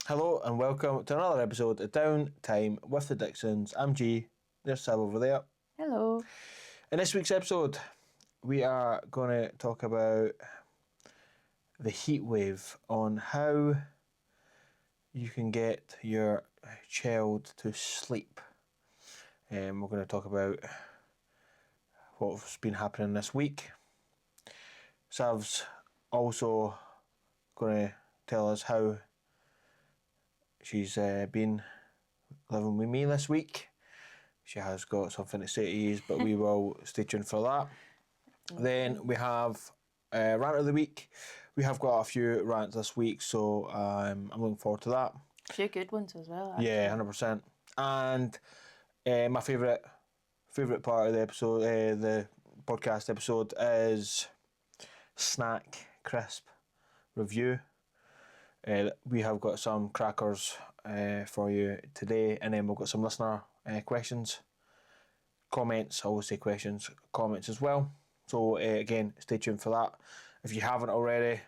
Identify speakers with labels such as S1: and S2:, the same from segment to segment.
S1: Hello and welcome to another episode of Downtime with the Dicksons. I'm G, there's Sab over there.
S2: Hello.
S1: In this week's episode, we are going to talk about the Heatwave, on how you can get your child to sleep. We're going to talk about what's been happening this week. Sav's also going to tell us how she's been living with me this week. She has got something to say to you, but we will stay tuned for that. Then we have Rant of the Week. We have got a few rants this week, so I'm looking forward to that.
S2: A few good ones as well, actually.
S1: Yeah, 100%. And my favourite part of the episode, the podcast episode, is Snack Crisp Review. We have got some crackers for you today, and then we've got some listener questions, comments. I always say questions, comments as well. So again, stay tuned for that. If you haven't already,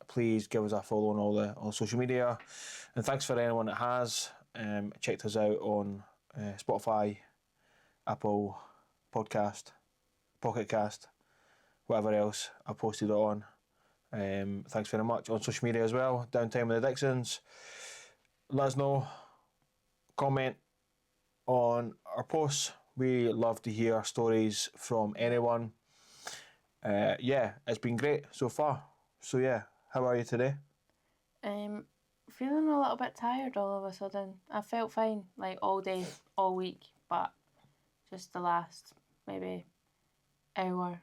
S1: please give us a follow on all the social media, and thanks for anyone that has checked us out on Spotify, Apple Podcast, Pocket Cast, whatever else I posted it on. Thanks very much. On social media as well, Downtime with the Dicksons. Let us know, comment on our posts. We love to hear stories from anyone. It's been great so far. So yeah, how are you today?
S2: Feeling a little bit tired all of a sudden. I felt fine like all day, all week, but just the last maybe hour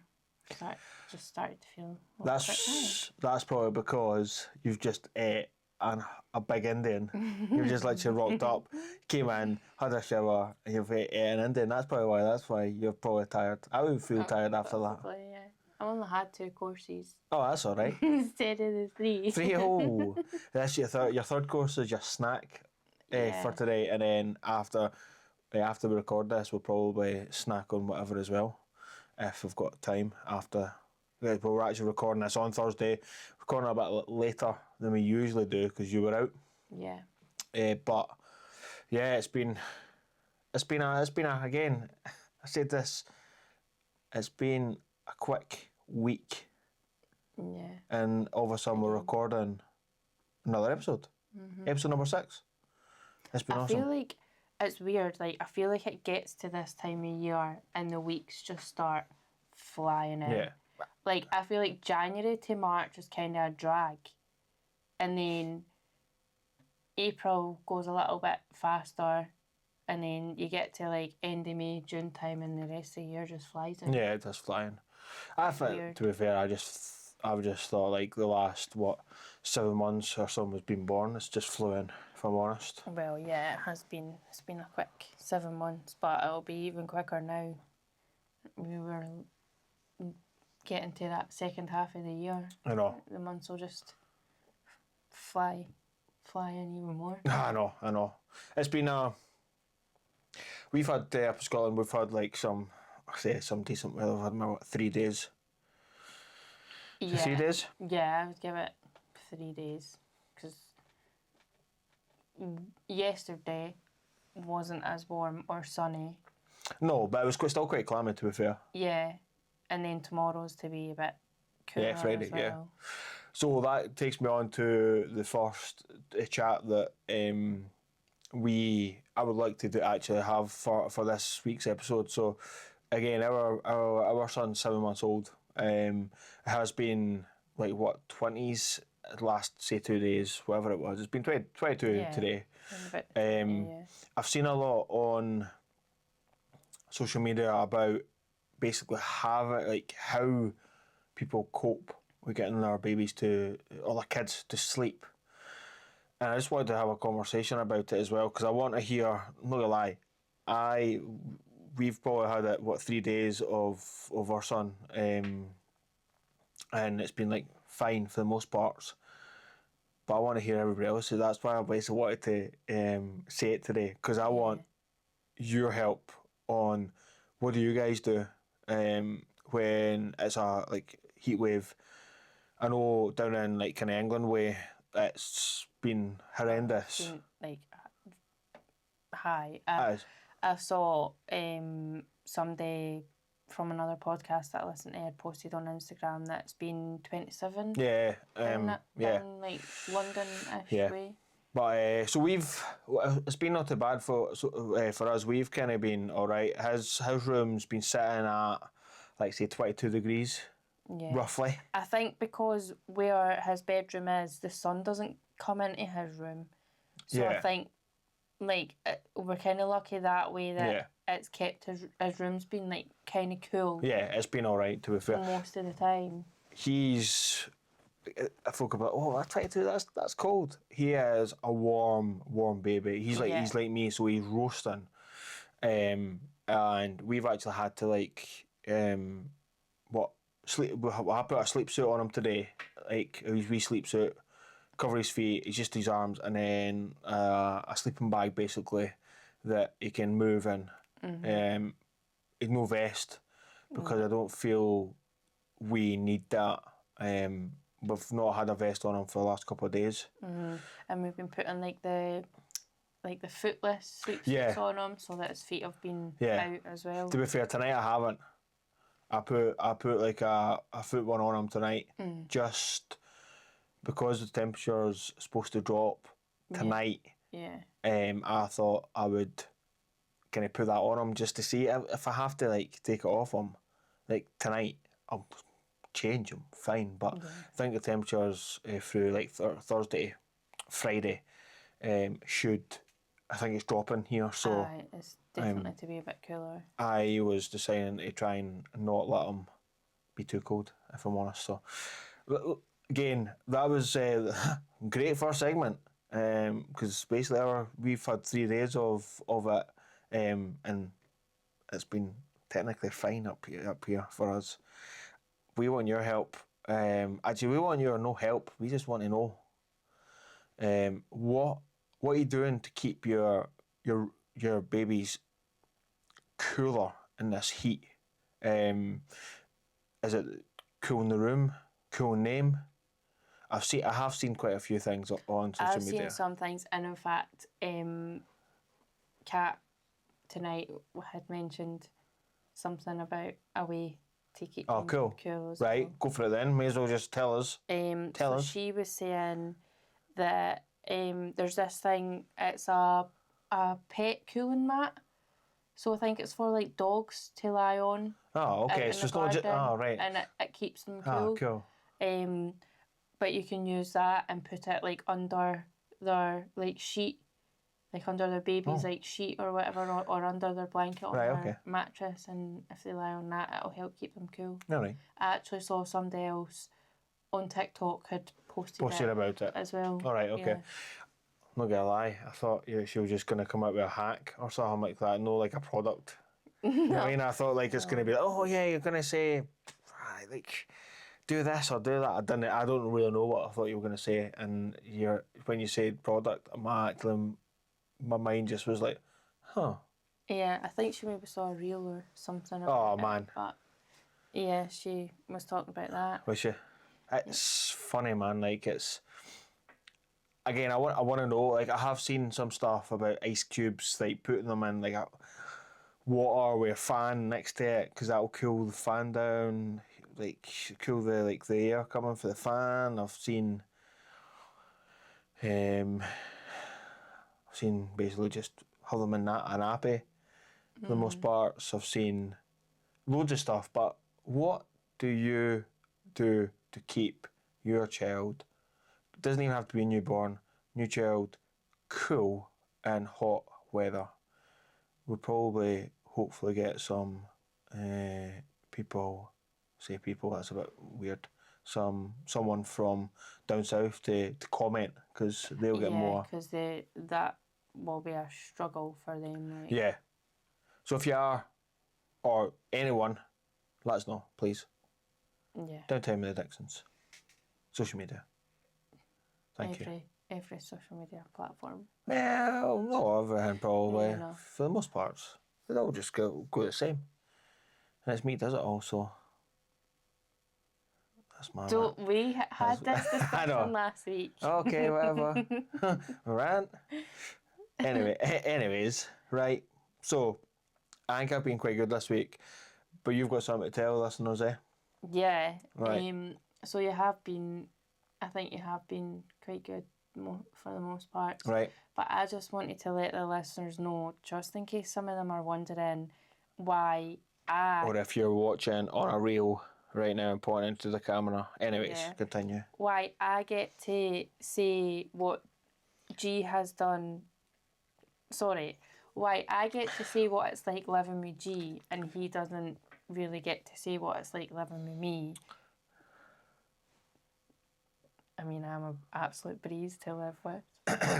S2: just started to feel a little bit tired.
S1: That's probably because you've just ate a big Indian. You've just literally rocked up, came in, had a shower, and you've ate an Indian. That's why you're probably tired. I would feel tired after
S2: Possibly,
S1: that.
S2: Yeah. I only had 2 courses
S1: Oh, that's all right.
S2: instead of the 3.
S1: 3. Oh, that's your third course is your snack for today, and then after we record this, we'll probably snack on whatever as well, if we've got time after. We're actually recording this on Thursday, recording a bit later than we usually do because you were out.
S2: Yeah.
S1: But yeah, it's been again. I said this. It's been a quick week.
S2: Yeah.
S1: And all of a sudden we're recording another episode. Episode number 6. It's been awesome.
S2: I feel like it's weird. Like I feel like it gets to this time of year and the weeks just start flying in.
S1: Yeah.
S2: Like I feel like January to March is kind of a drag, and then April goes a little bit faster, and then you get to like end of May, June time, and the rest of the year just flies in.
S1: Yeah, it does flying. I think, to be fair, I've just thought like the last 7 months or so has been born. It's just flew in, if I'm honest.
S2: Well, yeah, it has been. It's been a quick 7 months, but it'll be even quicker now. We were getting to that second half of the year.
S1: I know.
S2: The months will just fly in even more.
S1: I know. It's been we've had up in Scotland. We've had like some decent weather. We've had 3 days.
S2: Yeah.
S1: 3 days.
S2: Yeah, I would give it 3 days because yesterday wasn't as warm or sunny.
S1: No, but it was still quite clammy, to be fair.
S2: Yeah, and then tomorrow's to be a bit cooler.
S1: Yeah, Friday.
S2: As well.
S1: Yeah. So that takes me on to the first chat that I would like to actually have for this week's episode. So again, our son's 7 months old. Has been like 20s last say 2 days, whatever it was. It's been 22 today. I've seen a lot on social media about basically how people cope with getting their babies or their kids to sleep. And I just wanted to have a conversation about it as well, because I want to hear, I'm not gonna lie, we've probably had 3 days of our son, and it's been like fine for the most parts. But I want to hear everybody else, so that's why I basically wanted to say it today, because I want your help on what do you guys do when it's a heat wave. I know down in kind of England way, it's been horrendous.
S2: Been, like, high.
S1: As
S2: I saw somebody from another podcast that I listened to had posted on Instagram that it's been 27
S1: yeah,
S2: in
S1: yeah.
S2: like London-ish
S1: Yeah.
S2: way.
S1: But so it's been not too bad for us. We've kind of been all right. His room's been sitting at like say 22 degrees,
S2: Yeah.
S1: roughly.
S2: I think because where his bedroom is, the sun doesn't come into his room. So I
S1: Yeah.
S2: think like we're kind of lucky that way that it's kept his room's been like kind of cool
S1: Yeah, it's been all right to be fair.
S2: most of the time.
S1: He's I folk about that's 22. That's cold. He is a warm baby. He's like me, so he's roasting. And we've actually had to sleep. I put a sleep suit on him today, like a wee sleep suit, cover his feet. It's just his arms, and then a sleeping bag basically that he can move in. He's no vest because I don't feel we need that. We've not had a vest on him for the last couple of days.
S2: And we've been putting like the footless sleep suits on him so that his feet have been out as well.
S1: To be fair, tonight I haven't. I put like a foot one on him tonight, just because the temperature's supposed to drop tonight.
S2: Yeah.
S1: I thought I would kind of put that on him just to see if I have to like take it off him, like tonight. I'll change him, fine. But I think the temperatures through like Thursday, Friday, I think it's dropping here. So
S2: it's definitely to be a bit cooler.
S1: I was deciding to try and not let him be too cold, if I'm honest. So again, that was great first segment because basically we've had 3 days of it, and it's been technically fine up here for us. We want your help. Actually, we want your no help. We just want to know what are you doing to keep your babies cooler in this heat? Is it cooling the room, cooling them? I have seen quite a few things on social media.
S2: I've seen some things, and in fact, Kat tonight had mentioned something about a way to keep them
S1: cool.
S2: cool as
S1: right,
S2: well.
S1: go for it then. May as well just tell us. Tell us.
S2: She was saying that there's this thing. It's a pet cooling mat. So I think it's for like dogs to lie on.
S1: Oh, okay. So it's not just right.
S2: And it keeps them
S1: cool.
S2: cool. But you can use that and put it like under their like sheet, like under their baby's like sheet or whatever, or under their blanket on their mattress, and if they lie on that, it'll help keep them cool.
S1: All right.
S2: I actually saw somebody else on TikTok had posted
S1: about it
S2: as well.
S1: All right, okay.
S2: Yeah.
S1: I'm not gonna lie, I thought she was just gonna come out with a hack or something like that, no like a product. You know what I mean? I thought like it's gonna be like, oh yeah, you're gonna say like do this or do that. I don't really know what I thought you were gonna say, and when you said product, my mind just was like, huh.
S2: Yeah, I think she maybe saw a reel or something about it, but yeah, she was talking about that.
S1: Was she? It's funny, man. Like it's again, I want to know. Like I have seen some stuff about ice cubes, like putting them in like a water with a fan next to it, because that'll cool the fan down, like cool the air coming for the fan. I've seen basically just have them in a nappy for the most parts. I've seen loads of stuff, but what do you do to keep your child, it doesn't even have to be a newborn, new child, cool in hot weather? We'll probably hopefully get some people, that's a bit weird, someone from down south to comment, because they'll get more.
S2: Yeah, because that will be a struggle for them. Like.
S1: Yeah. So if you are, or anyone, let us know, please.
S2: Yeah.
S1: Downtime with the Dicksons. Social media. Thank you.
S2: Every social media platform.
S1: Well, not everything probably.
S2: Yeah, no.
S1: For the most parts. They all just go the same. And it's me that does it all, so That's my rant.
S2: Don't we had this
S1: I know.
S2: discussion last week?
S1: Okay, whatever. Rant. Anyways, right. So, I think I've been quite good this week, but you've got something to tell listeners, eh?
S2: Yeah.
S1: Right.
S2: So you have been, I think you have been quite good for the most part.
S1: Right.
S2: But I just wanted to let the listeners know, just in case some of them are wondering why
S1: Or if you're watching on a reel right now and pointing into the camera. Anyways,
S2: Yeah.
S1: continue.
S2: why I get to say what G has done. Sorry, why I get to say what it's like living with G, and he doesn't really get to say what it's like living with me. I mean, I'm an absolute breeze to live with.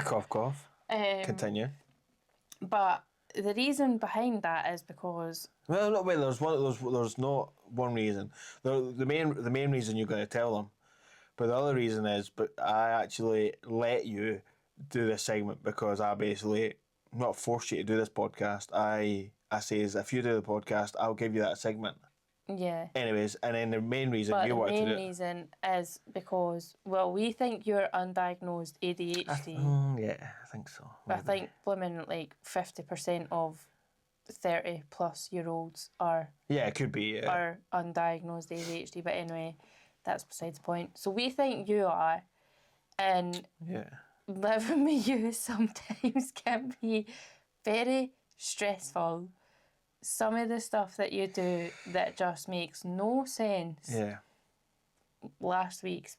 S1: Cough, cough. Continue.
S2: But the reason behind that is because
S1: Well, no, wait. There's not one reason. The main reason you're going to tell them, but the other reason is, but I actually let you do this segment because I basically not forced you to do this podcast. I say is if you do the podcast, I'll give you that segment.
S2: yeah.
S1: Anyways, and then the main reason
S2: But
S1: you
S2: the
S1: wanted to
S2: main
S1: do it.
S2: reason is because, well, we think you're undiagnosed ADHD.
S1: Yeah, I think so.
S2: I think blooming like 50% of 30 plus year olds are
S1: Yeah, it could be. Yeah.
S2: are undiagnosed ADHD, but anyway, that's besides the point. So we think you are, and
S1: Yeah.
S2: living with you sometimes can be very stressful. Some of the stuff that you do that just makes no sense.
S1: Yeah.
S2: Last week's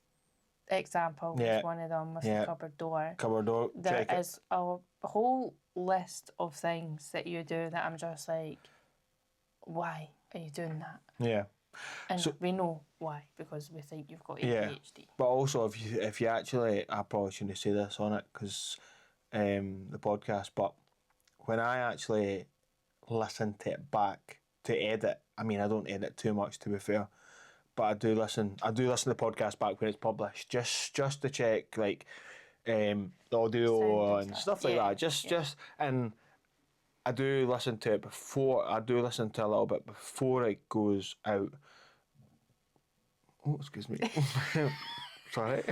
S2: example was one of them with the cupboard door.
S1: Cupboard door.
S2: There is a whole list of things that you do that I'm just like, why are you doing that?
S1: Yeah.
S2: And we know why, because we think you've got ADHD.
S1: Yeah. But also, if you actually, I probably shouldn't say this on it because the podcast, but when I actually listen to it back to edit, I mean, I don't edit too much to be fair, but I do listen to the podcast back when it's published, just to check like the audio and stuff like that. Just and I do listen to it before. I do listen to a little bit before it goes out. Oh, excuse me. Sorry,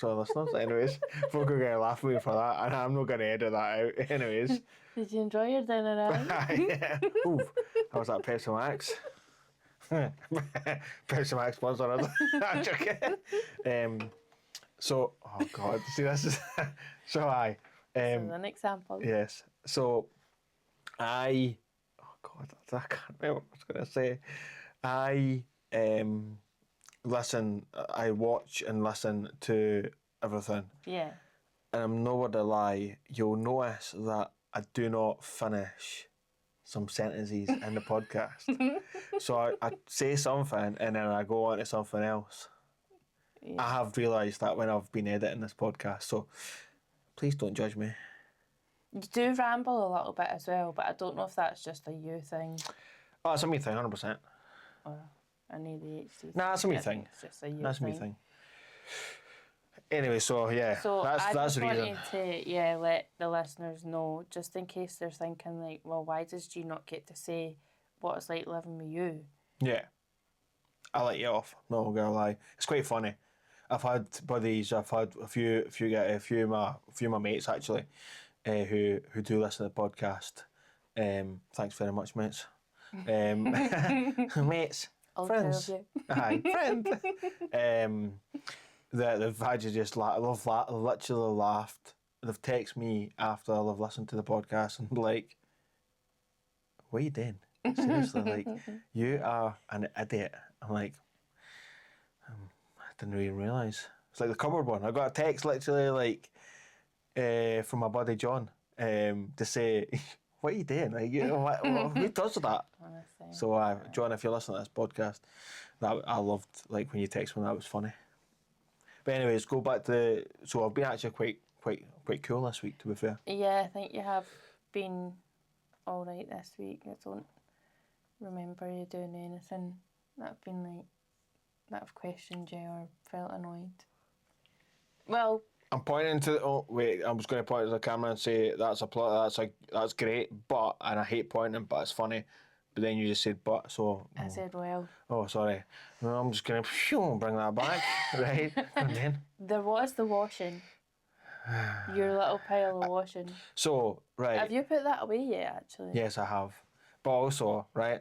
S1: listeners. Anyways, folk are gonna laugh at me for that, and I'm not gonna edit that out. Anyways.
S2: Did you enjoy your dinner, Anne?
S1: Yeah. Ooh, how was that Pepsi Max? Pepsi Max sponsor us. I'm joking. So, oh God, see this is so I.
S2: This is an example.
S1: Yes. So, oh God, I can't remember what I was gonna say. I I watch and listen to everything.
S2: Yeah.
S1: And I'm nowhere to lie, you'll notice that I do not finish some sentences in the podcast. So I say something and then I go on to something else. Yeah. I have realised that when I've been editing this podcast, so please don't judge me.
S2: You do ramble a little bit as well, but I don't know if that's just a you thing.
S1: Oh, it's a me thing, 100%.
S2: Or an ADHD.
S1: Nah, it's a me thing.
S2: It's just a you
S1: That's
S2: thing.
S1: me thing. Anyway, so yeah, that's the reason.
S2: I just wanted to let the listeners know, just in case they're thinking like, well, why does G not get to say what it's like living with you?
S1: Yeah, I let you off. No, I'm gonna lie. It's quite funny. I've had buddies. I've had a few of my mates actually, who do listen to the podcast. Thanks very much, mates. Mates,
S2: All
S1: friends.
S2: two of you.
S1: Hi, friend. That they've actually just literally laughed. They've texted me after they've listened to the podcast and like, what are you doing? Seriously, like, you are an idiot. I'm like, I didn't even realise. It's like the cupboard one. I got a text literally like from my buddy John to say, what are you doing? Like, who does that?
S2: Honestly.
S1: So, John, if you're listening to this podcast, that I loved like when you text me. That was funny. But anyways, go back to so I've been actually quite cool this week, to be fair.
S2: Yeah, I think you have been all right this week. I don't remember you doing anything that I've been like that I've questioned you or felt annoyed. Well,
S1: I'm pointing to I was going to point to the camera and say that's great, and I hate pointing, but it's funny. but then you just said but, so...
S2: I said, well,
S1: Oh, sorry. No, I'm just going to bring that back, right? And then...
S2: there was the washing. Your little pile of washing.
S1: So, right.
S2: Have you put that away yet, actually?
S1: Yes, I have. But also, right,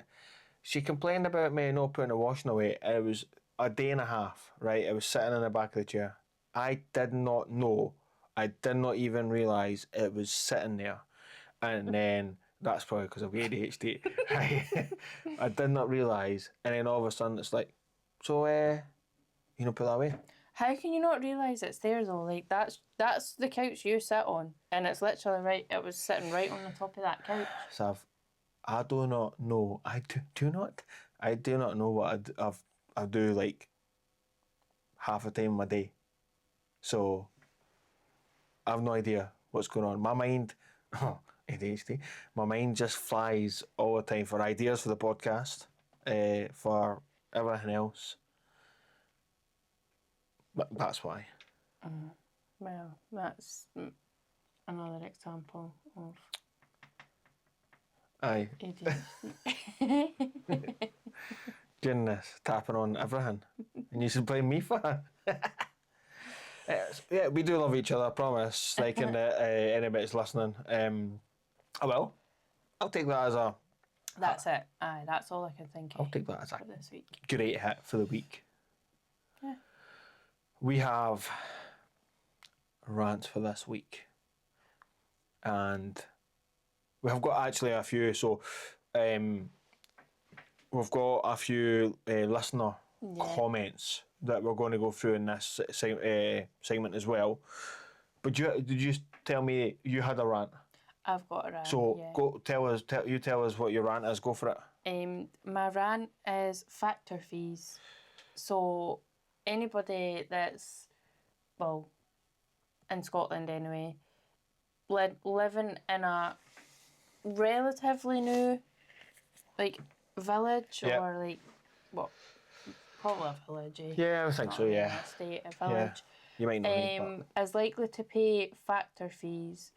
S1: she complained about me not putting the washing away, and it was a day and a half, right? It was sitting in the back of the chair. I did not know. I did not even realise it was sitting there. And then, that's probably because of ADHD, right? I did not realise. And then all of a sudden, it's like, so, you know, put that away?
S2: How can you not realise it's there though? Like that's the couch you sit on, and it's literally right. It was sitting right on the top of that couch.
S1: So I do not know. I do not know what I do like half the time of my day. So I have no idea what's going on. My mind, ADHD, my mind just flies all the time for ideas for the podcast, for everything else. But that's why.
S2: Well, that's another example of
S1: Aye.
S2: ADHD.
S1: Goodness, tapping on everything. And you should blame me for it. Yeah, we do love each other, I promise. Like, and anybody's listening. I will. I'll take that as a...
S2: That's it. Aye, that's all I can think of.
S1: I'll take that as a
S2: for this week.
S1: great hit for the week.
S2: Yeah.
S1: We have rants for this week. And we have got actually a few, so we've got a few listener comments that we're going to go through in this segment as well. But did you tell me you had a rant?
S2: I've got a rant.
S1: So
S2: yeah.
S1: go tell us what your rant is. Go for it.
S2: My rant is factor fees. So anybody that's, well, in Scotland anyway, living in a relatively new, like, village or like, what, probably a village.
S1: Yeah, I think
S2: Not
S1: so.
S2: really
S1: Yeah,
S2: a state, a village.
S1: you might know.
S2: Is likely to pay factor fees,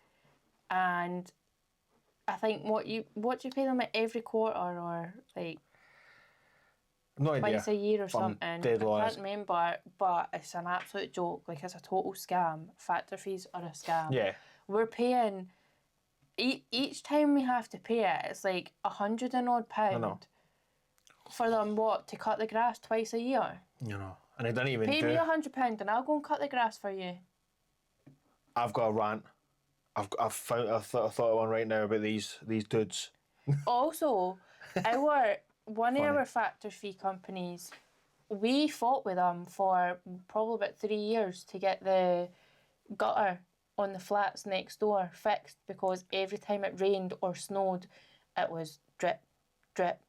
S2: and I think what do you pay them at every quarter or like
S1: No idea.
S2: twice a year or something?
S1: Dead
S2: I
S1: honest.
S2: can't remember, but it's an absolute joke. Like, it's a total scam. Factor fees are a scam.
S1: Yeah.
S2: We're paying each time we have to pay it. It's like £100 and odd
S1: I know.
S2: for them to cut the grass twice a year.
S1: You know, and I didn't even
S2: Pay me £100 and I'll go and cut the grass for you.
S1: I've got a rant. I thought of one right now about these dudes.
S2: Also, one of our factor fee companies, we fought with them for probably about 3 years to get the gutter on the flats next door fixed, because every time it rained or snowed, it was drip, drip,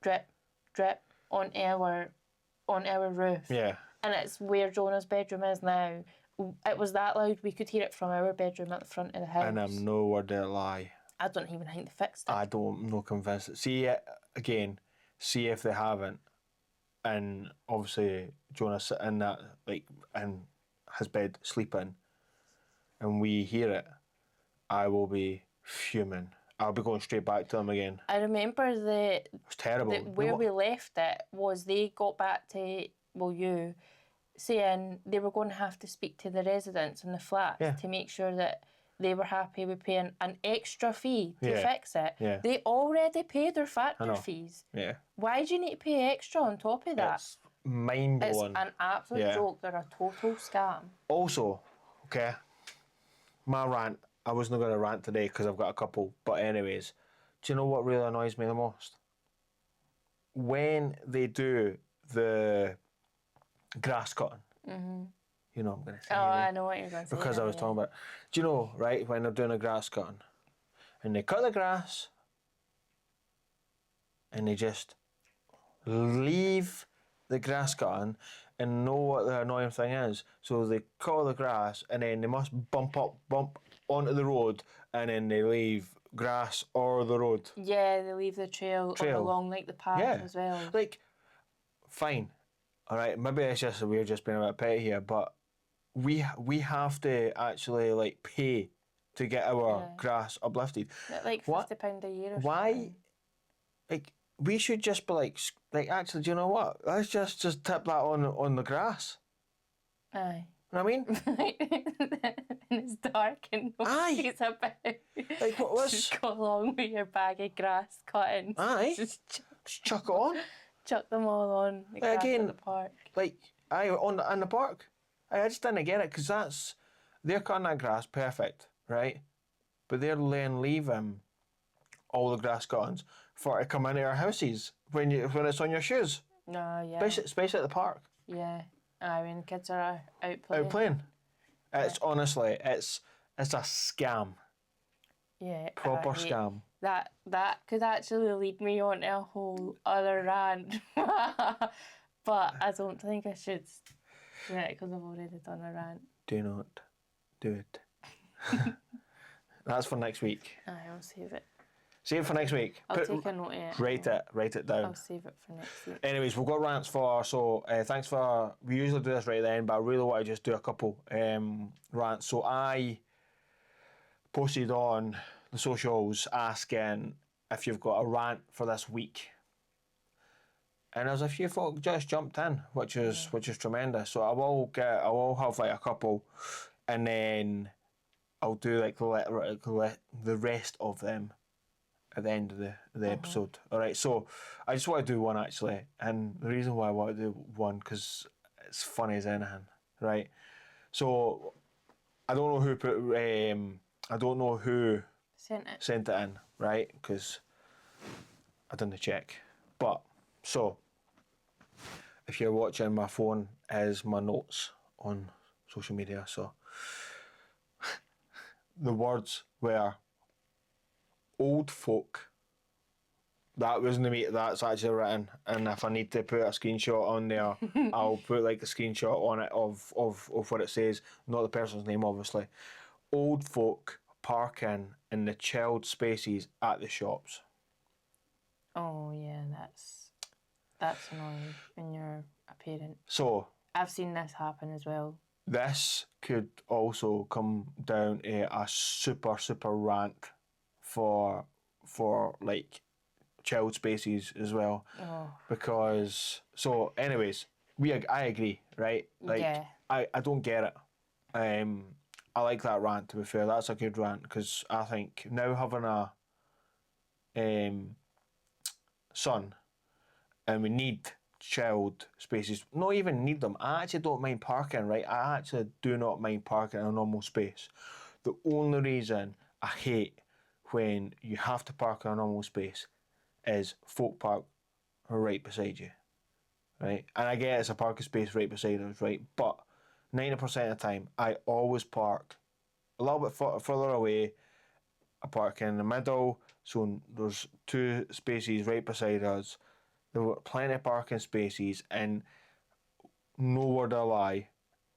S2: drip, drip on our roof.
S1: Yeah.
S2: And it's where Jonah's bedroom is now. It was that loud we could hear it from our bedroom at the front of the house.
S1: And I'm no word to lie.
S2: I don't even think they fixed it.
S1: I don't know convinced. See if they haven't, and obviously Jonah's sitting in that, like, in his bed sleeping, and we hear it, I will be fuming. I'll be going straight back to them again.
S2: I remember
S1: It's terrible.
S2: where we left it was they got back to you saying they were going to have to speak to the residents in the flats to make sure that they were happy with paying an extra fee to fix it.
S1: Yeah.
S2: They already paid their factor fees.
S1: Yeah.
S2: Why do you need to pay extra on top of that?
S1: It's mind-blowing.
S2: It's an absolute joke. They're a total scam.
S1: Also, okay, my rant, I wasn't going to rant today because I've got a couple, but anyways, do you know what really annoys me the most? When they do the grass cutting. Mm-hmm. You know what I'm going to say.
S2: I know what you're going to say.
S1: Because I was talking about, do you know, right, when they're doing a grass cutting, and they cut the grass, and they just leave the grass cutting, and know what the annoying thing is. So they cut all the grass, and then they must bump onto the road, and then they leave grass or the road.
S2: Yeah, they leave the trail. Along like the path as well.
S1: Like, fine. All right, maybe it's just we're just being a bit petty here, but we have to actually like pay to get our grass uplifted.
S2: Like £50 a year or
S1: Why?
S2: something.
S1: Like, we should just be like actually, do you know what? Let's just tip that on the grass.
S2: Aye.
S1: You know what I mean?
S2: And it's dark and
S1: Aye.
S2: nobody's about.
S1: Like what was?
S2: Just go along with your bag of grass cuttings.
S1: Aye.
S2: Just
S1: Just chuck it on.
S2: chuck them all on the grass
S1: Again,
S2: at the park.
S1: Like in the park. I just didn't get it because they're cutting that grass perfect, right? But they're leaving all the grass cuttings for it to come into our houses when it's on your shoes.
S2: No, yeah.
S1: Especially at the park.
S2: Yeah. Aye, when kids are out playing.
S1: Out playing. It's honestly, it's a scam.
S2: Yeah.
S1: Proper scam.
S2: That could actually lead me on to a whole other rant. But I don't think I should do it because I've already done a rant.
S1: Do not do it. That's for next week.
S2: Aye, I'll save it.
S1: Save it for next week.
S2: I'll take a note of it.
S1: Write it down.
S2: I'll save it for next week.
S1: Anyways, we've got rants thanks for, we usually do this right then, but I really want to just do a couple rants. So I posted on the socials asking if you've got a rant for this week. And there's a few folk just jumped in, which is tremendous. So I will have like a couple, and then I'll do like the rest of them at the end of the episode. All right. So I just want to do one actually, and the reason why I want to do one because it's funny as anything, right? So I don't know who put I don't know who sent it in, right? Because I didn't check, but so. If you're watching, my phone is my notes on social media. So the words were old folk. That wasn't me. That's actually written. And if I need to put a screenshot on there, I'll put like a screenshot on it of what it says, not the person's name, obviously. Old folk parking in the child spaces at the shops.
S2: Oh yeah, that's annoying when you're a parent.
S1: So
S2: I've seen this happen as well.
S1: This could also come down to a super rant for like child spaces as well.
S2: Oh.
S1: Because so anyways, I agree, right? Like
S2: yeah.
S1: I don't get it. I like that rant, to be fair. That's a good rant because I think now having a son and we need child spaces. Not even need them. I actually don't mind parking, right? I actually do not mind parking in a normal space. The only reason I hate when you have to park in a normal space is folk park right beside you, right? And I get it's a parking space right beside us, right? But 90% of the time, I always park a little bit further away. I park in the middle, so there's two spaces right beside us. There were plenty of parking spaces, and no word of a lie,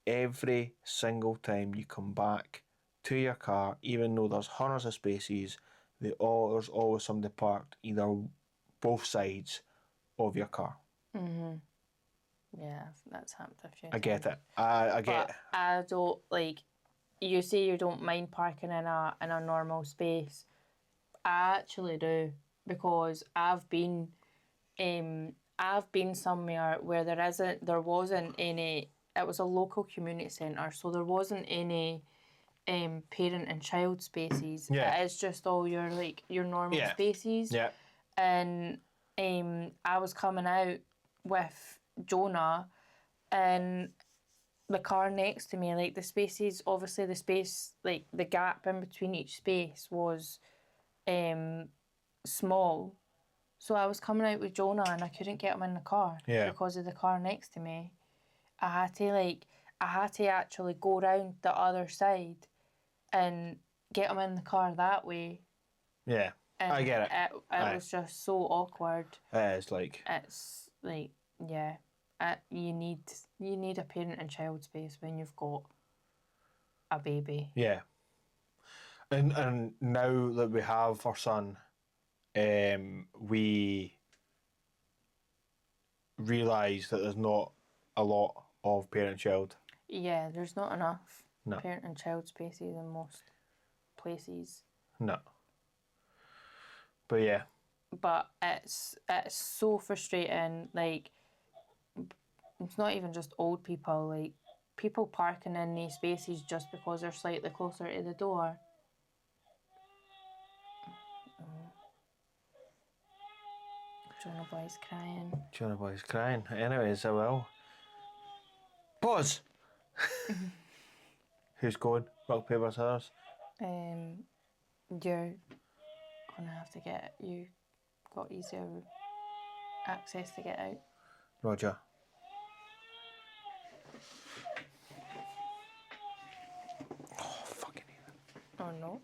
S1: every single time you come back to your car, even though there's hundreds of spaces, there's always somebody parked either both sides of your car.
S2: Mhm. Yeah, that's happened a few times.
S1: I get it. I get.
S2: But I don't like. You say you don't mind parking in a normal space. I actually do because I've been somewhere where there wasn't any. It was a local community centre, so there wasn't any parent and child spaces.
S1: Yeah.
S2: It's just all your normal spaces.
S1: Yeah.
S2: And I was coming out with Jonah, and the car next to me, like the spaces, obviously the space, like the gap in between each space was small. So I was coming out with Jonah and I couldn't get him in the car because of the car next to me. I had to actually go round the other side and get him in the car that way.
S1: Yeah,
S2: and
S1: I get it.
S2: It was just so awkward.
S1: It's like
S2: you need a parent and child space when you've got a baby.
S1: Yeah. And now that we have our son, we realise that there's not a lot of parent-child.
S2: Yeah, there's not enough
S1: No.
S2: parent and child spaces in most places.
S1: No. But yeah,
S2: but it's so frustrating. Like, it's not even just old people. Like, people parking in these spaces just because they're slightly closer to the door. Jonah boy's crying.
S1: Jonah boy's crying. Anyways, I will. Pause! Who's going? Rock, paper, scissors?
S2: You're gonna have to get, you got easier access to get out.
S1: Roger. Oh, fucking hell.
S2: Oh no.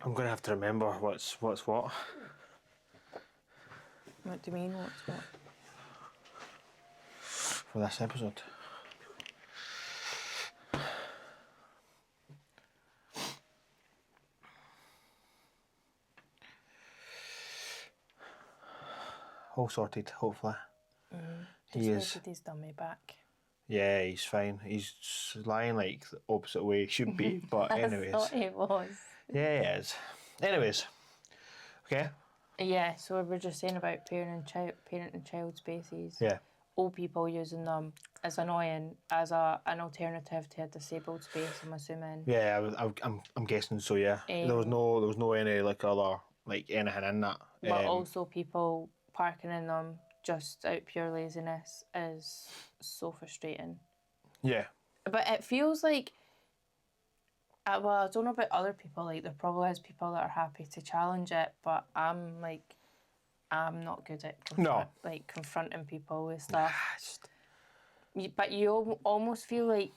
S1: I'm gonna have to remember what's what
S2: What do you mean? What's what?
S1: for this episode. All sorted, hopefully. He
S2: Just
S1: is.
S2: waited his dummy back.
S1: Yeah, he's fine. He's lying like the opposite way he should be, but
S2: I
S1: anyways.
S2: thought he was.
S1: Yeah, he is. Anyways. Okay.
S2: Yeah, so we were just saying about parent and child spaces.
S1: Yeah.
S2: Old people using them is annoying as an alternative to a disabled space, I'm assuming.
S1: Yeah, I'm guessing so. Yeah. There was no any like other like anything in that.
S2: But also people parking in them just out pure laziness is so frustrating.
S1: Yeah.
S2: But it feels like, well, I don't know about other people, like there probably is people that are happy to challenge it, but I'm not good at confronting people with stuff. But you almost feel like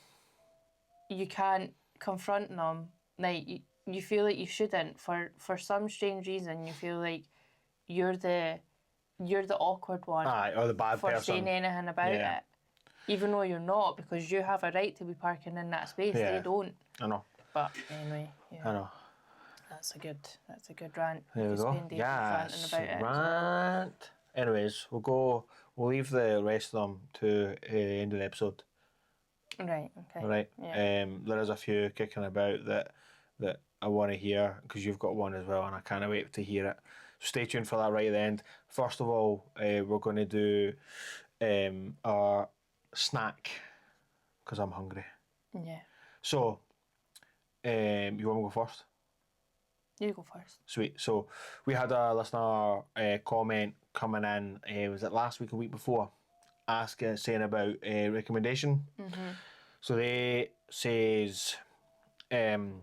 S2: you can't confront them. Like you feel like you shouldn't for some strange reason. You feel like you're the awkward one.
S1: Aye, or the bad
S2: for
S1: person.
S2: saying anything about
S1: Yeah.
S2: it, even though you're not, because you have a right to be parking in that space.
S1: Yeah.
S2: They don't.
S1: I know.
S2: But anyway, yeah.
S1: I know.
S2: That's a good rant.
S1: There we
S2: could
S1: go.
S2: spend ages
S1: Yes.
S2: ranting about it.
S1: Rant. Anyways, we'll leave the rest of them to the end of the episode.
S2: Right. Okay.
S1: Right.
S2: Yeah.
S1: There is a few kicking about that I want to hear because you've got one as well, and I can't wait to hear it. So stay tuned for that right at the end. First of all, we're going to do our snack because I'm hungry.
S2: Yeah.
S1: So, you want to go first?
S2: You go first.
S1: Sweet. So we had a listener comment coming in. Was it last week or week before? Saying about a recommendation.
S2: Mm-hmm.
S1: So they says Haribo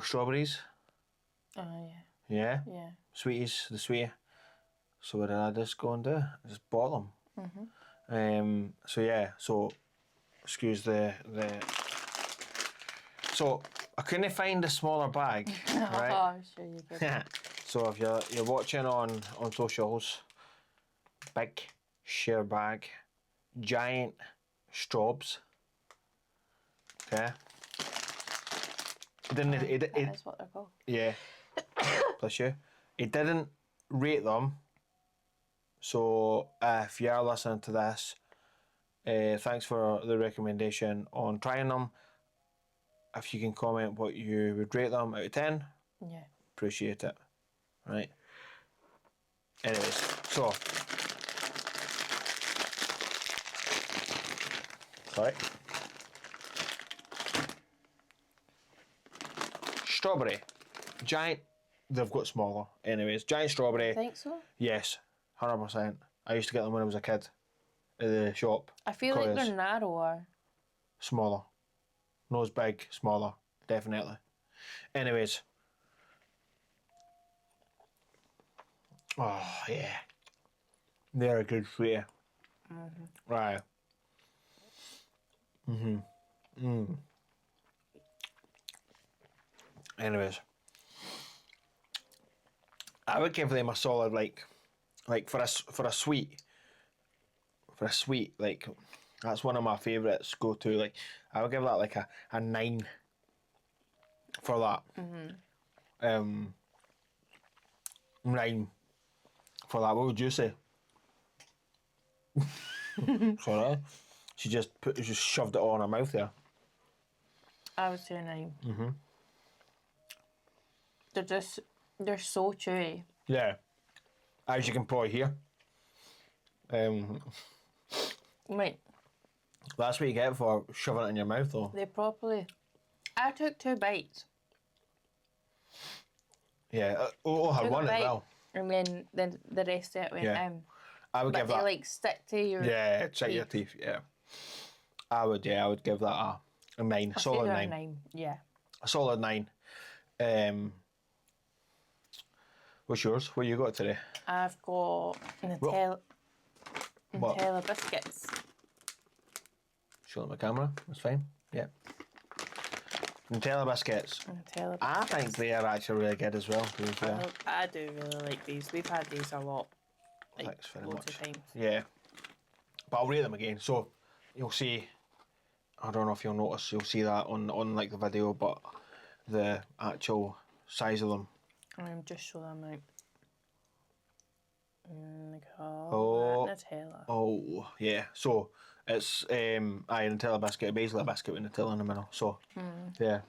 S1: Strawberries.
S2: Oh yeah.
S1: Yeah.
S2: Yeah.
S1: Sweeties, the sweetie. So what did I just go and do? I just bought them.
S2: Mm-hmm.
S1: So yeah. So excuse the. So I couldn't find a smaller bag. Right.
S2: Oh, I'm sure you could.
S1: So if you're watching on socials, big share bag, giant straws. Okay.
S2: That is what they're called.
S1: Yeah. Bless you. It didn't rate them. So if you are listening to this, thanks for the recommendation on trying them. If you can comment what you would rate them out of 10,
S2: Yeah.
S1: appreciate it. Right. Anyways, so. Sorry. Strawberry. Giant. They've got smaller. Anyways, giant strawberry.
S2: I think so.
S1: Yes. 100%. I used to get them when I was a kid at the shop.
S2: I feel like
S1: Cause
S2: they're narrower.
S1: smaller. Nose big, smaller, definitely. Anyways. Oh, yeah. They're a good sweetie. Right. Anyways. I would give them a solid, like for a sweet, like, that's one of my favourites go to. Like, I would give that like a 9 for that. 9 for that. What would you say? Sorry, she just shoved it all in her mouth there.
S2: I would say 9. They're so chewy.
S1: Yeah, as you can probably hear.
S2: Wait,
S1: That's what you get for shoving it in your mouth, though.
S2: they properly. I took 2 bites.
S1: Yeah, I had
S2: Took
S1: one
S2: a
S1: as
S2: bite,
S1: well.
S2: and then the rest of it went
S1: Yeah.
S2: in.
S1: I would
S2: But
S1: give
S2: they
S1: that.
S2: like stick to your.
S1: Yeah, check your teeth. Yeah, I would give that a 9,
S2: I'll say
S1: solid
S2: they're a
S1: 9,
S2: 9. Yeah.
S1: a solid 9. What's yours? What you got today?
S2: I've got
S1: What?
S2: Nutella Biscuits.
S1: Show them the camera. That's fine. Yeah. Nutella Biscuits.
S2: Nutella
S1: I
S2: Biscuits.
S1: think they are actually really good as well, to be fair.
S2: I do really like these. We've had these a lot. Like,
S1: Thanks very
S2: loads
S1: much.
S2: of times.
S1: Yeah. But I'll rate them again. So you'll see, I don't know if you'll notice, you'll see that on like the video, but the actual size of them.
S2: Just show them out. Like,
S1: Oh.
S2: Nutella.
S1: Oh, yeah. So it's Nutella biscuit, basically a biscuit with Nutella in the middle. So yeah.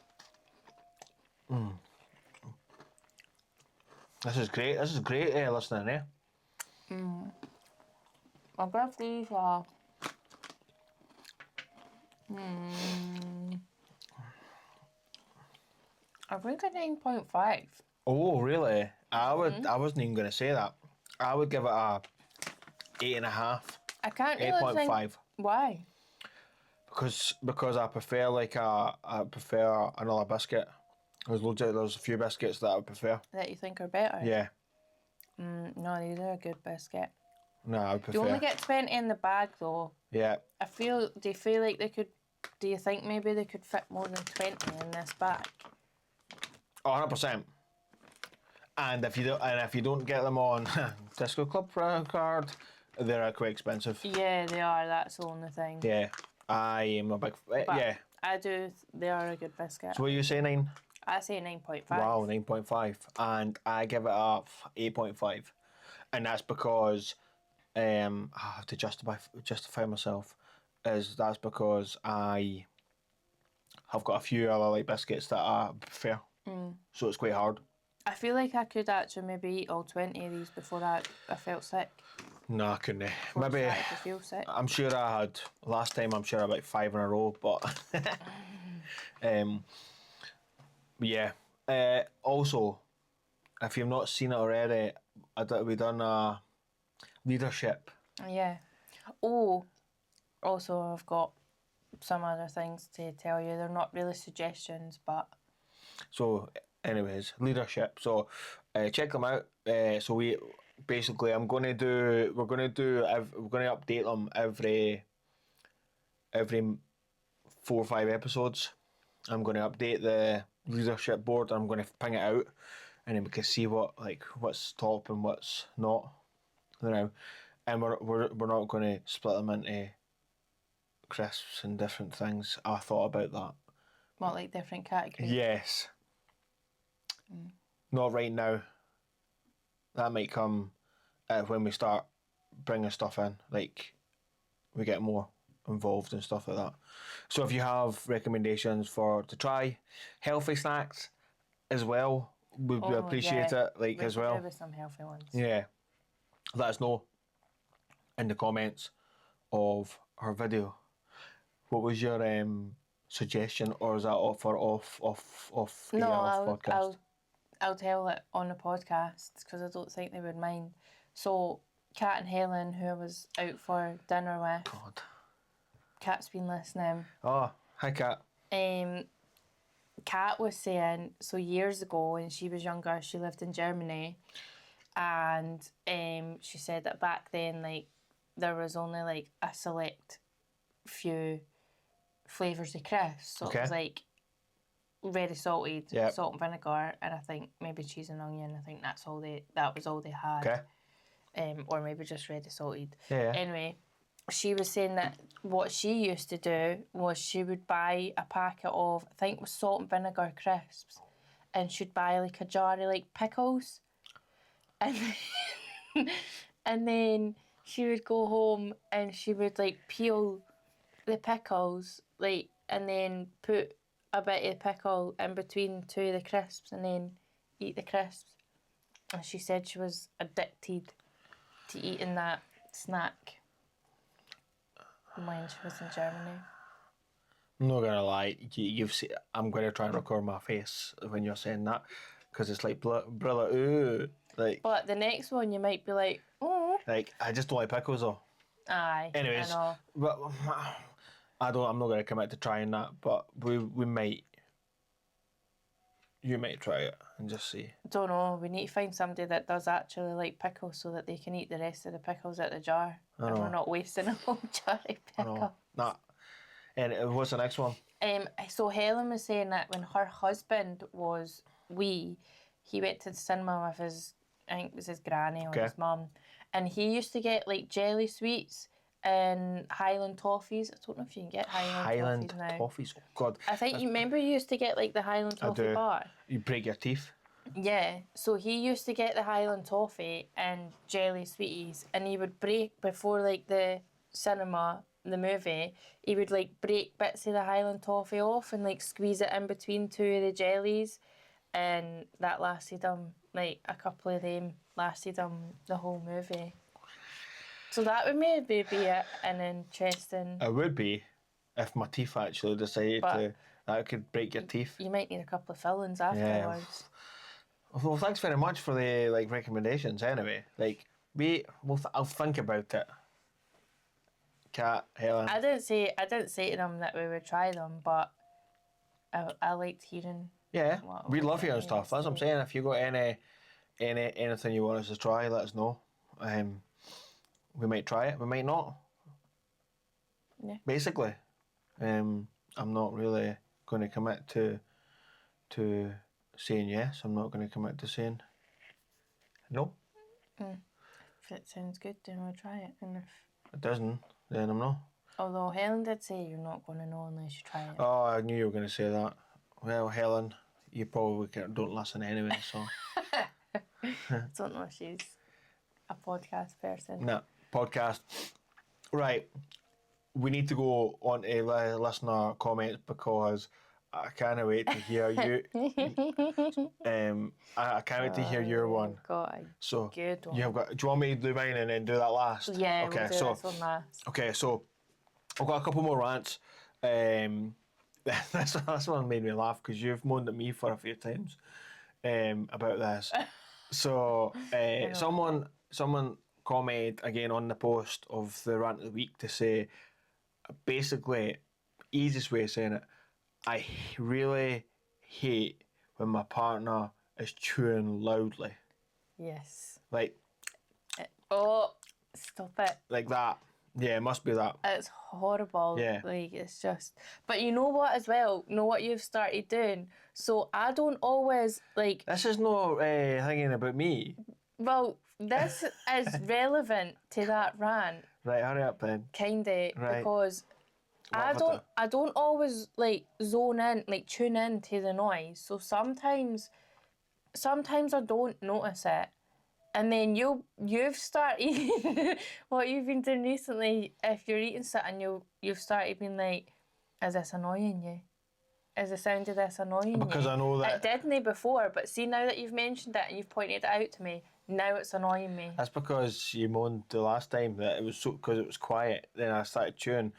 S1: This is great. This is great listening, eh?
S2: I'll give these a. I think a 9.5.
S1: Oh, really? I wasn't even going to say that. I would give it a 8.5,
S2: I can't really
S1: 8.5.
S2: think why.
S1: Because I prefer another biscuit. There's a few biscuits that I would prefer.
S2: That you think are better.
S1: Yeah.
S2: No, these are a good biscuit.
S1: No, I would prefer.
S2: You only get 20 in the bag though.
S1: Yeah.
S2: Do you feel like do you think maybe they could fit more than 20 in this bag?
S1: 100%. And if you don't get them on Disco Club card, they're quite expensive.
S2: Yeah, they are. That's the only thing.
S1: Yeah. I am a big
S2: But
S1: yeah.
S2: I do. They are a good biscuit.
S1: So what you say, 9?
S2: I say 9.5.
S1: Wow, 9.5, and I give it a 8.5, and that's because I have to justify myself. That's because I have got a few other like biscuits that I prefer, so it's quite hard.
S2: I feel like I could actually maybe eat all 20 of these before I felt sick.
S1: No, I couldn't.
S2: Before I
S1: Maybe
S2: started to feel sick.
S1: I'm sure I had last time. I'm sure about 5 in a row, but yeah. Also, if you've not seen it already, we done a leadership.
S2: Yeah. Oh, also I've got some other things to tell you. They're not really suggestions, but
S1: So, anyways, leadership. So, check them out. So we're going to update them every 4 or 5 episodes. I'm going to update the leadership board. I'm going to ping it out, and then we can see what's top and what's not. You know, and we're not going to split them into crisps and different things. I thought about that.
S2: what, like different categories?
S1: Yes. Not right now. That might come when we start bringing stuff in. Like, we get more involved and stuff like that. So if you have recommendations to try healthy snacks as well, we'd appreciate it. Like,
S2: we
S1: as
S2: could
S1: well.
S2: do with some healthy ones.
S1: Yeah. Let us know in the comments of our video. What was your suggestion, or is that off
S2: No,
S1: podcast?
S2: I'll tell it on the podcast because I don't think they would mind. So Kat and Helen, who I was out for dinner with.
S1: God.
S2: Kat's been listening.
S1: Oh, hi, Kat.
S2: Kat was saying, so years ago when she was younger, she lived in Germany, and she said that back then, like, there was only like a select few flavours of crisps. So
S1: Okay.
S2: it was like ready salted,
S1: Yep.
S2: salt and vinegar, and I think maybe cheese and onion. I think that was all they had.
S1: Okay.
S2: Or maybe just ready salted.
S1: Yeah.
S2: Anyway, she was saying that what she used to do was she would buy a packet of, I think it was salt and vinegar crisps, and she'd buy like a jar of like pickles, and then, and then she would go home and she would like peel the pickles, like, and then put a bit of pickle in between two of the crisps and then eat the crisps. And she said she was addicted to eating that snack when she was in Germany.
S1: I'm not gonna lie. You've seen. I'm gonna try and record my face when you're saying that, because it's like, brother, ooh, like.
S2: But the next one you might be like, oh.
S1: Like, I just don't like pickles though.
S2: Aye.
S1: Anyways,
S2: I know.
S1: but I'm not gonna commit to trying that, but we might. You might try it and just see.
S2: Don't know. We need to find somebody that does actually like pickles so that they can eat the rest of the pickles out the jar.
S1: I
S2: And
S1: know.
S2: we're not wasting a whole jar of pickles.
S1: Nah. And what's the next one?
S2: So Helen was saying that when her husband was wee, he went to the cinema with his, I think it was his granny or
S1: Okay.
S2: his mum, and he used to get like jelly sweets and Highland toffees. I don't know if you can get Highland toffees now.
S1: Toffees. Oh God.
S2: I think you remember you used to get like the Highland toffee
S1: do.
S2: bar.
S1: You break your teeth.
S2: Yeah, so he used to get the Highland toffee and jelly sweeties, and he would break before like the cinema, the movie. He would like break bits of the Highland toffee off and like squeeze it in between two of the jellies, and that lasted him like a couple of them lasted him the whole movie. So that would maybe be an interesting.
S1: It would be, if my teeth actually decided that could break your teeth.
S2: You might need a couple of fillings afterwards.
S1: Well, thanks very much for the recommendations. Anyway, I'll think about it. Kat, Helen.
S2: I didn't say to them that we would try them, but I liked hearing.
S1: Yeah, we love hearing
S2: you
S1: stuff. That's what I'm saying. If you got anything you want us to try, let us know. We might try it. We might not.
S2: Yeah.
S1: Basically, I'm not really going to commit to saying yes. I'm not going to commit to saying no.
S2: If it sounds good, then we'll try it. And if
S1: it doesn't, then I'm not.
S2: Although Helen did say you're not going to know unless you try it.
S1: Oh, I knew you were going to say that. Well, Helen, you probably don't listen anyway, so.
S2: I don't know if she's a podcast person.
S1: No, podcast. Right. We need to go on to listener comments because I can't wait to hear you. I can't wait to hear your one.
S2: God,
S1: So
S2: good one.
S1: do you want me to do mine and then do that last?
S2: Yeah,
S1: Okay,
S2: we'll do this one last.
S1: Okay, so I've got a couple more rants. This one made me laugh because you've moaned at me for a few times about this. So someone commented again on the post of the rant of the week to say, basically, easiest way of saying it, I really hate when my partner is chewing loudly.
S2: Yes.
S1: Like.
S2: Oh, stop it.
S1: Like that. Yeah, it must be that.
S2: It's horrible.
S1: Yeah.
S2: Like, it's just. But you know what, as well? Know what you've started doing? So I don't always, like.
S1: This is no thinking about me.
S2: Well, this is relevant to that rant.
S1: Right, hurry up then.
S2: Kinda.
S1: Right.
S2: Because I don't always, like, zone in, like, tune in to the noise. So sometimes I don't notice it. And then you've started what you've been doing recently. If you're eating something, you've started being like, "Is this annoying you? Is the sound of this annoying you?"
S1: Because I know that
S2: it didn't before, but see now that you've mentioned it and you've pointed it out to me, now it's annoying me.
S1: That's because you moaned the last time that it was because it was quiet. Then I started chewing,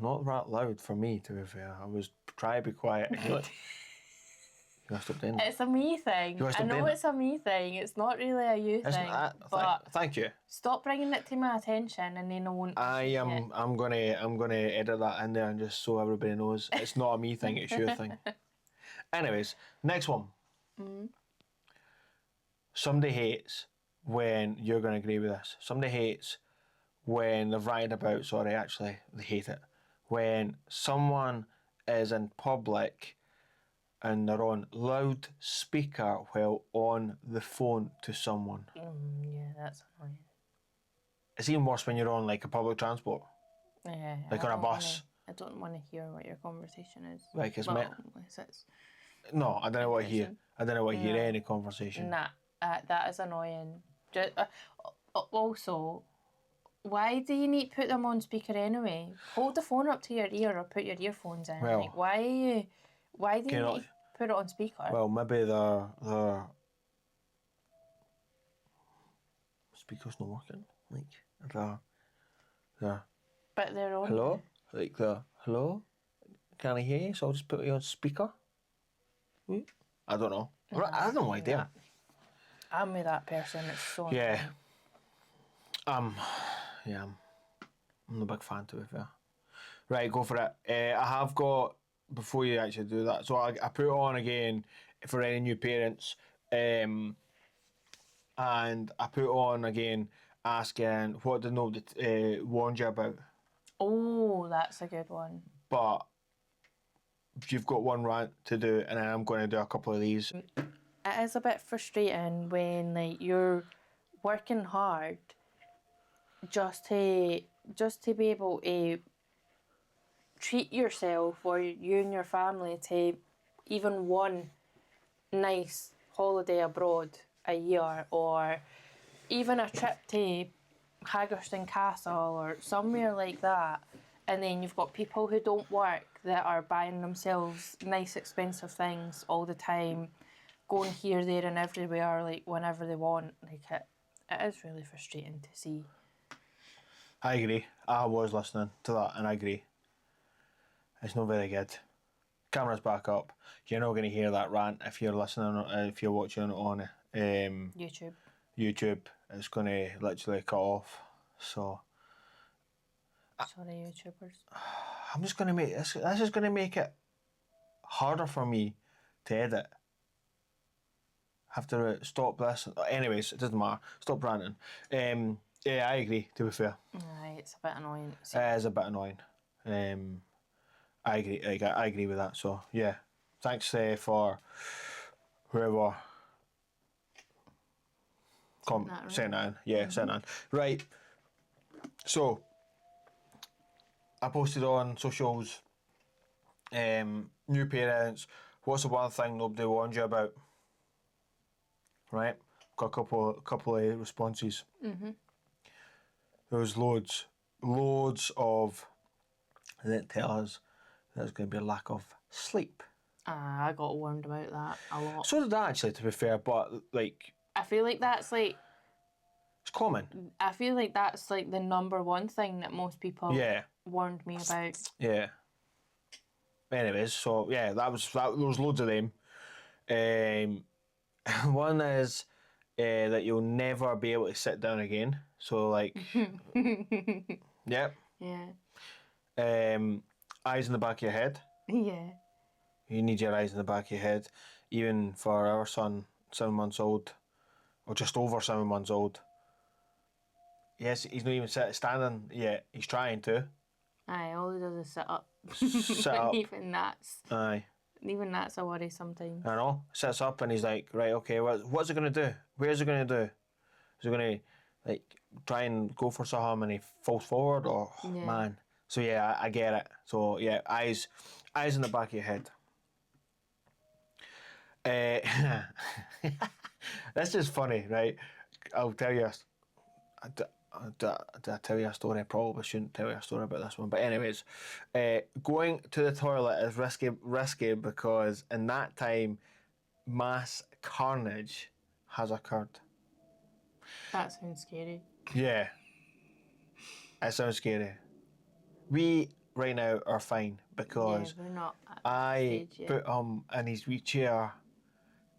S1: not that loud for me. To be fair, I was trying to be quiet. gotta stop doing that.
S2: It's a me thing.
S1: You wanna
S2: I
S1: stop
S2: know
S1: doing
S2: it's a me thing. It's not really a you
S1: It's
S2: thing.
S1: not,
S2: But
S1: thank you.
S2: stop bringing it to my attention, and then I won't. critique it.
S1: I'm gonna edit that in there and just so everybody knows it's not a me thing, it's your thing. Anyways, next one. Somebody hates when you're gonna agree with this. Somebody hates when they've ranted about. Sorry, actually, they hate it when someone is in public and they're on loudspeaker while on the phone to someone.
S2: Yeah, that's annoying.
S1: It's even worse when you're on like a public transport,
S2: Yeah,
S1: like on a bus.
S2: I don't want to hear what your conversation is.
S1: Like it's
S2: well, unless it's
S1: No, I don't know what I hear.
S2: person.
S1: I don't know what I hear
S2: No.
S1: any conversation.
S2: Nah, that is annoying. Also, why do you need to put them on speaker anyway? Hold the phone up to your ear or put your earphones in.
S1: Well,
S2: like, why do you need to put it on speaker?
S1: Well, maybe their speaker's not working. Like the
S2: But they're on.
S1: hello, like the hello. Can I hear you? So I'll just put you on speaker. I don't know. I have no idea.
S2: I'm with that person. It's so
S1: Yeah.
S2: annoying.
S1: Yeah. I'm a big fan, to be fair. Right, go for it. I have got, before you actually do that, so I put it on again for any new parents, and I put on again asking what did nobody warned you about.
S2: Oh, that's a good one.
S1: But you've got one rant to do, and then I'm going to do a couple of these.
S2: It is a bit frustrating when like you're working hard just to be able to treat yourself or you and your family to even one nice holiday abroad a year, or even a trip to Haggerston Castle or somewhere like that, and then you've got people who don't work that are buying themselves nice expensive things all the time, going here, there and everywhere, like whenever they want. Like it is really frustrating to see.
S1: I agree. I was listening to that, and I agree. It's not very good. Camera's back up. You're not going to hear that rant if you're listening, if you're watching on
S2: YouTube.
S1: YouTube. It's going to literally cut off. So
S2: Sorry, YouTubers.
S1: I'm just going to make this. This is going to make it harder for me to edit. Have to stop this. Anyways, it doesn't matter. Stop ranting. Yeah, I agree. To be fair,
S2: Aye, it's a bit annoying.
S1: it is a bit annoying. I agree. I agree with that. So yeah, thanks for whoever sent that in. Yeah, sent that in. Right. So I posted on socials. New parents. What's the one thing nobody warned you about? Right. Got a couple of responses. There was loads of. They didn't tell us there's going to be a lack of sleep.
S2: I got warned about that a lot.
S1: So did I, actually, to be fair, but like
S2: I feel like that's like
S1: it's common.
S2: I feel like that's like the number one thing that most people warned me about.
S1: Yeah. Anyways, so yeah, there was loads of them. One is that you'll never be able to sit down again. So like, yep.
S2: Yeah.
S1: Eyes in the back of your head.
S2: Yeah.
S1: You need your eyes in the back of your head. Even for our son, 7 months old, or just over 7 months old. Yes, he's not even standing yet. He's trying to.
S2: Aye, all he does is sit up.
S1: Sit up.
S2: Even that's a worry sometimes.
S1: I know. Sits up and he's like, right, okay, what's it going to do? Where's it going to do? Is it going to like try and go for something and he falls forward? Or man. So yeah, I get it. So yeah, eyes in the back of your head. This is funny, right? I'll tell you. Did I tell you a story? I probably shouldn't tell you a story about this one. But anyways, going to the toilet is risky because in that time, mass carnage has occurred.
S2: That sounds scary.
S1: Yeah. It sounds scary. We right now are fine because
S2: we're not at
S1: I
S2: stage yet.
S1: put him in his wee chair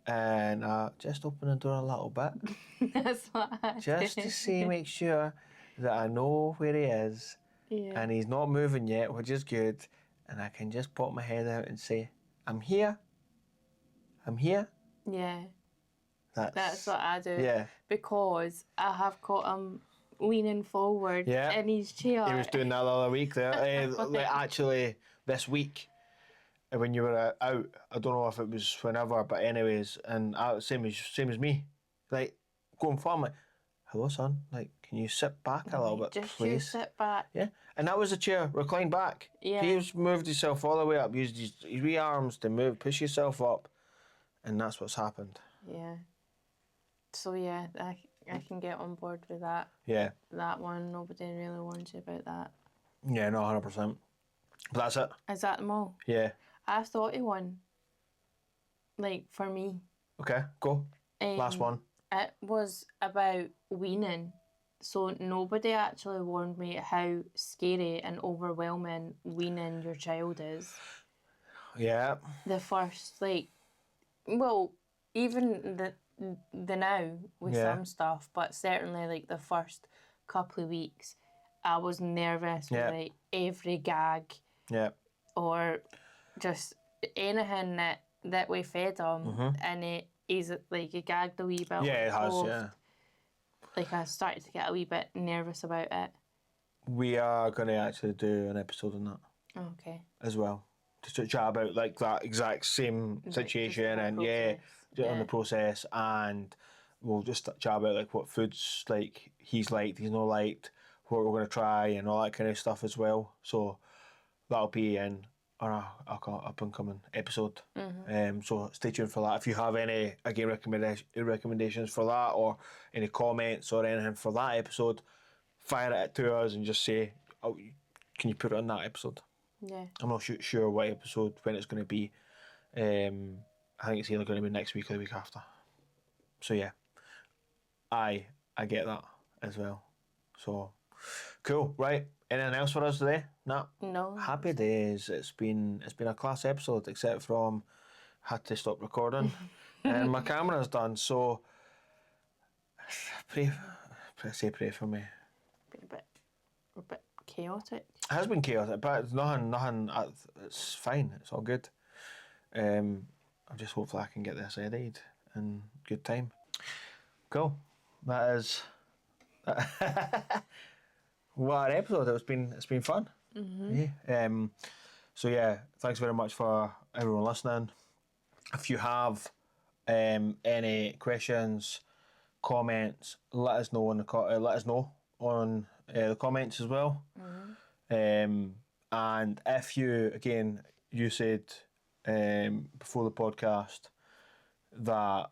S1: and just open the door a little bit,
S2: That's what I
S1: just
S2: do.
S1: to see, make sure that I know where he is,
S2: Yeah.
S1: and he's not moving yet, which is good, and I can just pop my head out and say, I'm here. I'm here.
S2: Yeah.
S1: That's
S2: what I do.
S1: Yeah.
S2: Because I have caught him leaning forward
S1: Yeah.
S2: in his chair.
S1: He was doing that the other week there. Actually, this week, when you were out, I don't know if it was whenever, but anyways, and same as me, like going for him, like, hello son, like, can you sit back a little bit,
S2: Just
S1: please?
S2: you sit back.
S1: Yeah, and that was the chair, reclined back.
S2: Yeah.
S1: He's moved himself all the way up, used his wee arms to move, push yourself up, and that's what's happened.
S2: Yeah. So yeah, I can get on board with that.
S1: Yeah.
S2: That one, nobody really warns you about that.
S1: Yeah, no, 100%. But that's it.
S2: Is that them all?
S1: Yeah.
S2: I thought of one. Like, for me.
S1: Okay, go. Last one.
S2: It was about weaning. So nobody actually warned me how scary and overwhelming weaning your child is.
S1: Yeah.
S2: The first, like, well, even the now with some stuff, but certainly like the first couple of weeks, I was nervous with like every gag.
S1: Yeah.
S2: Or just anything that we fed him, and he's like he gagged a wee bit.
S1: Yeah, it has.
S2: coughed.
S1: Yeah.
S2: Like I started to get a wee bit nervous about it.
S1: We are going to actually do an episode on that
S2: Okay.
S1: as well. Just to chat about like that exact same situation and on the process, and we'll just chat about like what foods like he's not liked, what we're going to try and all that kind of stuff as well. So that'll be in our up and coming episode. So stay tuned for that. If you have any again recommendations for that, or any comments or anything for that episode, fire it to us and just say, oh, can you put it on that episode?
S2: Yeah.
S1: I'm not sure what episode, when it's going to be. I think it's either going to be next week or the week after. So yeah, I get that as well. So cool, right? Anything else for us today? No. Happy days. It's been a class episode, except from had to stop recording and my camera's done. So pray for me.
S2: Been a bit chaotic.
S1: It has been chaotic, but it's nothing. It's fine. It's all good. I just hopefully I can get this edited in good time. Cool. That is. What an episode! It's been fun. Yeah. So yeah, thanks very much for everyone listening. If you have any questions, comments, let us know on the comments as well. And if you said before the podcast that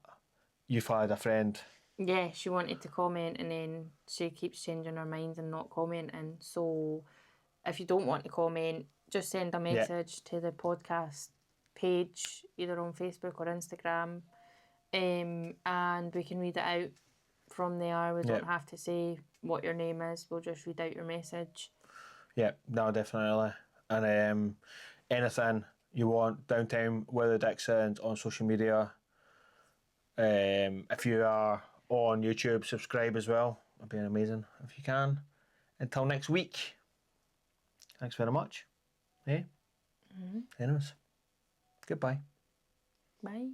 S1: you've had a friend.
S2: Yeah, she wanted to comment and then she keeps changing her mind and not commenting. So if you don't want to comment, just send a message to the podcast page, either on Facebook or Instagram, and we can read it out from there. We don't have to say what your name is. We'll just read out your message.
S1: Yeah, no, definitely. And anything you want, Downtime with the Dicksons on social media. If you are on YouTube, subscribe as well. It'd be amazing if you can. Until next week. Thanks very much. Anyways, goodbye.
S2: Bye.